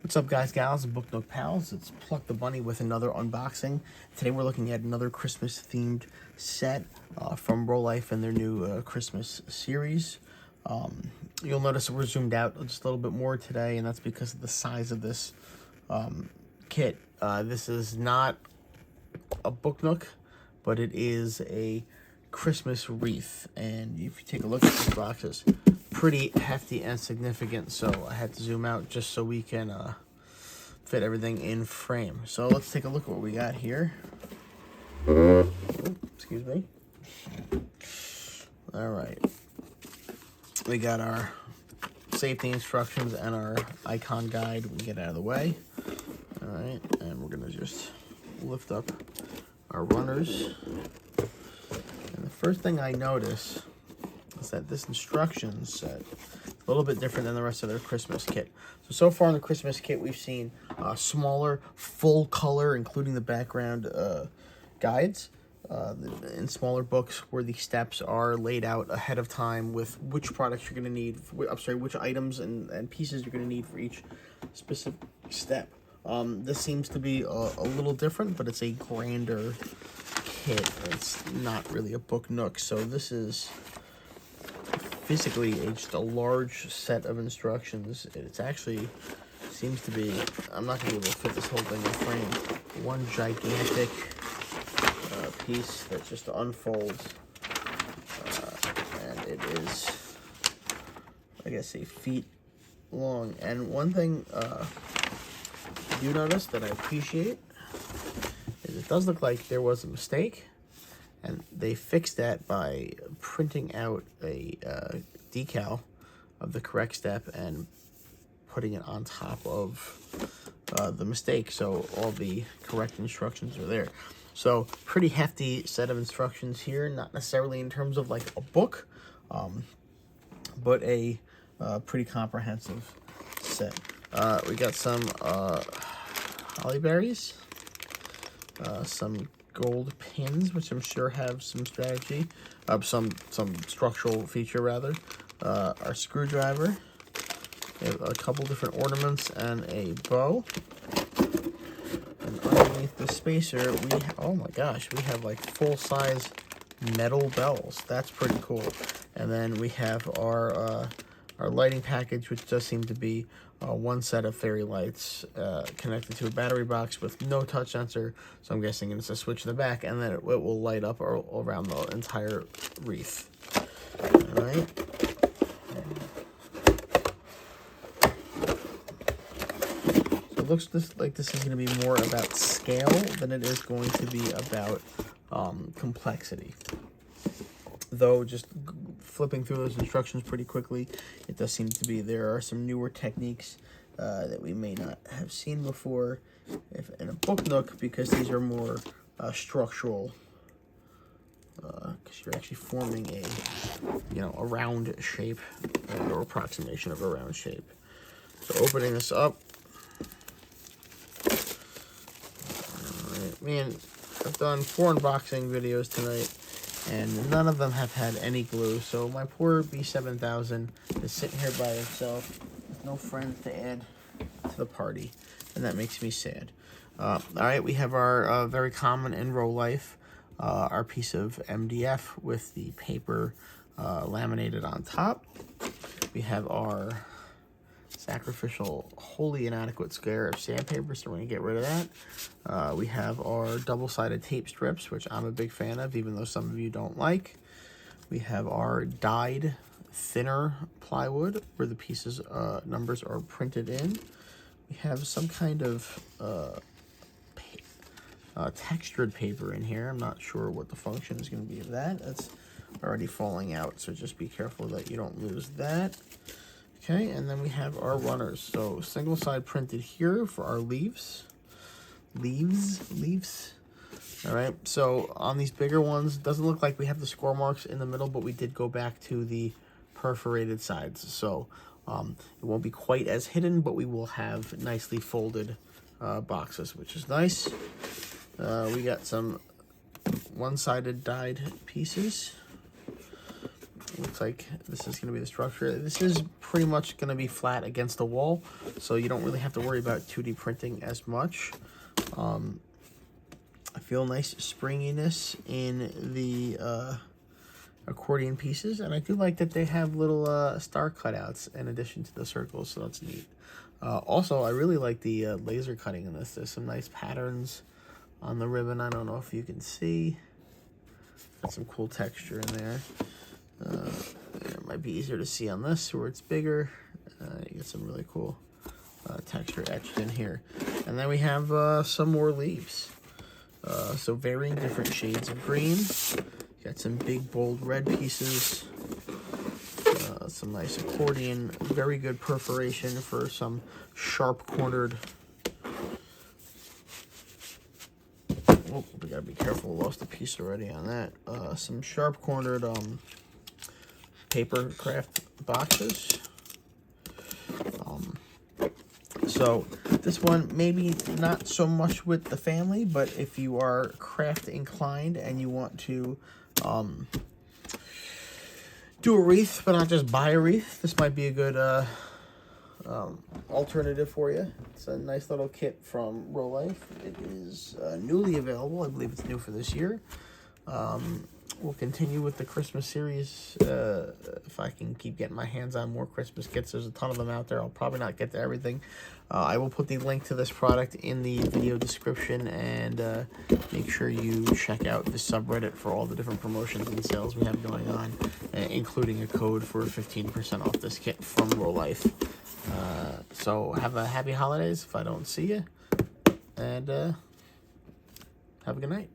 What's up, guys, gals, and Book Nook pals? It's Pluck the Bunny with another unboxing. Today we're looking at another Christmas-themed set from Rolife and their new Christmas series. You'll notice that we're zoomed out just a little bit more today, and that's because of the size of this kit. This is not a Book Nook, but it is a Christmas wreath. And if you take a look at these boxes, pretty hefty and significant, so I had to zoom out just so we can fit everything in frame. So let's take a look at what we got here. Oh, excuse me. All right, we got our safety instructions and our icon guide. We get out of the way. All right, and we're gonna just lift up our runners. And the first thing I notice is that this instruction set is a little bit different than the rest of their Christmas kit. So far in the Christmas kit, we've seen smaller, full color, including the background guides in smaller books where the steps are laid out ahead of time with which products you're going to need, which items and pieces you're going to need for each specific step. This seems to be a little different, but it's a grander kit. It's not really a Book Nook, so this is physically just a large set of instructions. It's actually seems to be, I'm not going to be able to fit this whole thing in frame. One gigantic piece that just unfolds, and it is, I guess, 8 feet long. And one thing you notice that I appreciate is it does look like there was a mistake, and they fixed that by printing out a decal of the correct step and putting it on top of the mistake, so all the correct instructions are there. So pretty hefty set of instructions here, not necessarily in terms of like a book, but a pretty comprehensive set. We got some holly berries, some gold pins, which I'm sure have some strategy, some structural feature rather. Our screwdriver, we have a couple different ornaments and a bow. And underneath the spacer, oh my gosh, we have like full-size metal bells. That's pretty cool. And then we have our lighting package, which does seem to be one set of fairy lights connected to a battery box with no touch sensor. So I'm guessing it's a switch in the back, and then it will light up around the entire wreath. All right. So it looks like this is going to be more about scale than it is going to be about complexity. Though, just flipping through those instructions pretty quickly, it does seem to be there are some newer techniques that we may not have seen before in a Book Nook, because these are more structural, because you're actually forming a round shape, or approximation of a round shape. So opening this up, all right, man, I've done 4 unboxing videos tonight, and none of them have had any glue, so my poor B7000 is sitting here by himself with no friends to add to the party, and that makes me sad. All right, we have our very common in Rolife, our piece of MDF with the paper laminated on top. We have our sacrificial, wholly inadequate square of sandpaper, so we're going to get rid of that. We have our double-sided tape strips, which I'm a big fan of, even though some of you don't like. We have our dyed thinner plywood, where the pieces numbers are printed in. We have some kind of textured paper in here. I'm not sure what the function is going to be of that. It's already falling out, so just be careful that you don't lose that. Okay, and then we have our runners. So single side printed here for our leaves. All right, so on these bigger ones, it doesn't look like we have the score marks in the middle, but we did go back to the perforated sides. So it won't be quite as hidden, but we will have nicely folded boxes, which is nice. We got some one-sided dyed pieces. Looks like this is going to be the structure. This is pretty much going to be flat against the wall, so you don't really have to worry about 2D printing as much. I feel nice springiness in the accordion pieces, and I do like that they have little star cutouts in addition to the circles, so that's neat. Also, I really like the laser cutting in this. There's some nice patterns on the ribbon. I don't know if you can see. Got some cool texture in there. It might be easier to see on this where it's bigger. You get some really cool texture etched in here. And then we have some more leaves. So varying different shades of green. Got some big bold red pieces. Some nice accordion. Very good perforation for some sharp cornered. Oh, we gotta be careful. Lost a piece already on that. Some sharp cornered paper craft boxes. So this one maybe not so much with the family, but if you are craft inclined and you want to do a wreath but not just buy a wreath, this might be a good alternative for you. It's a nice little kit from Rolife. It is newly available. I believe it's new for this year. We'll continue with the Christmas series if I can keep getting my hands on more Christmas kits. There's a ton of them out there. I'll probably not get to everything. I will put the link to this product in the video description, and make sure you check out the subreddit for all the different promotions and sales we have going on, including a code for 15% off this kit from Rolife. So have a happy holidays if I don't see you, and have a good night.